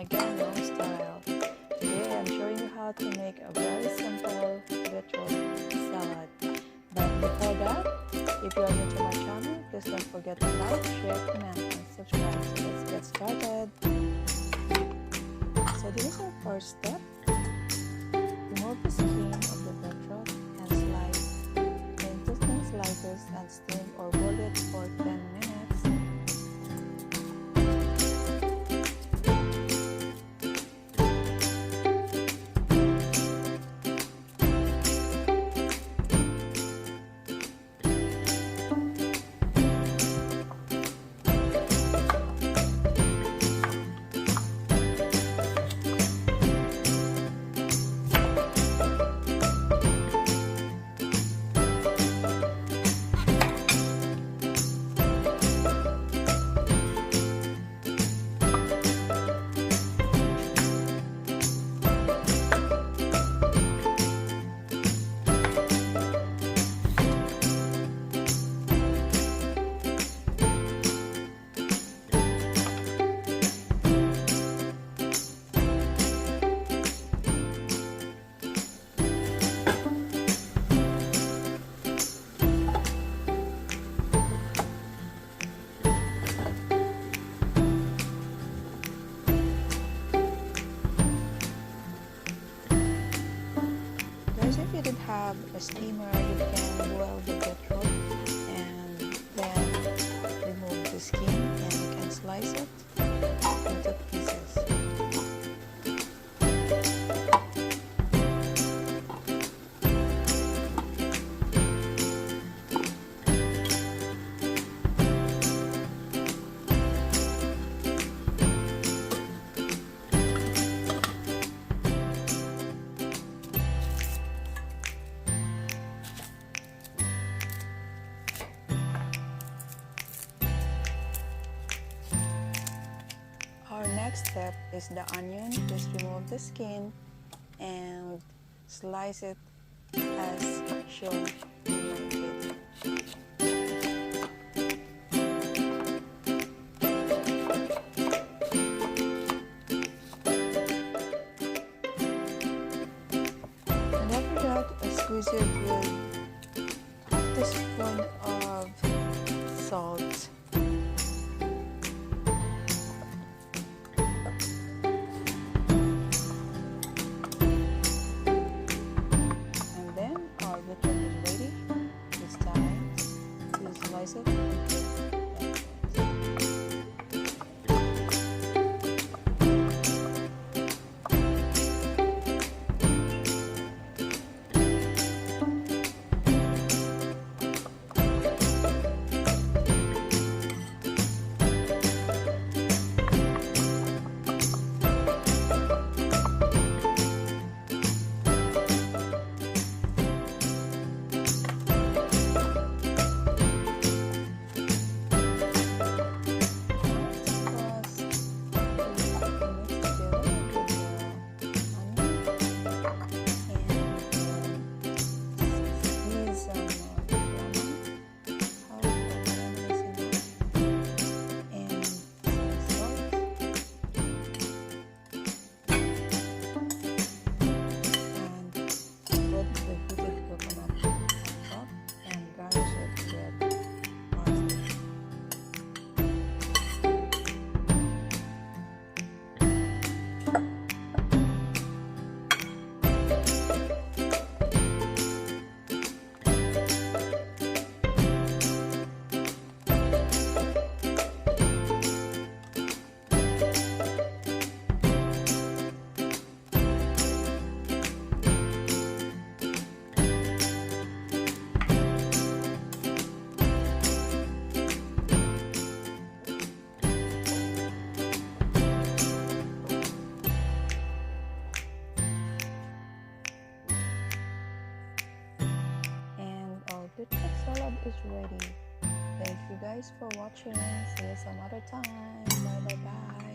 again, wrong style. Today I'm showing you how to make a very simple beetroot salad. But before that, if you are new to my channel, please don't forget to like, share, comment, and subscribe. So let's get started. So this is our first step. Remove the skin of the beetroot and slice into thin slices and steam or boil it for 10 minutes. If you didn't have a steamer, you can boil the beetroot and then remove the skin, and you can slice it into pieces. Our next step is the onion. Just remove the skin and slice it as shown in my video. And after that, squeeze it with half teaspoon of salt. Slice it. The beetroot salad is ready. Thank you guys for watching. See you some other time. Bye bye bye.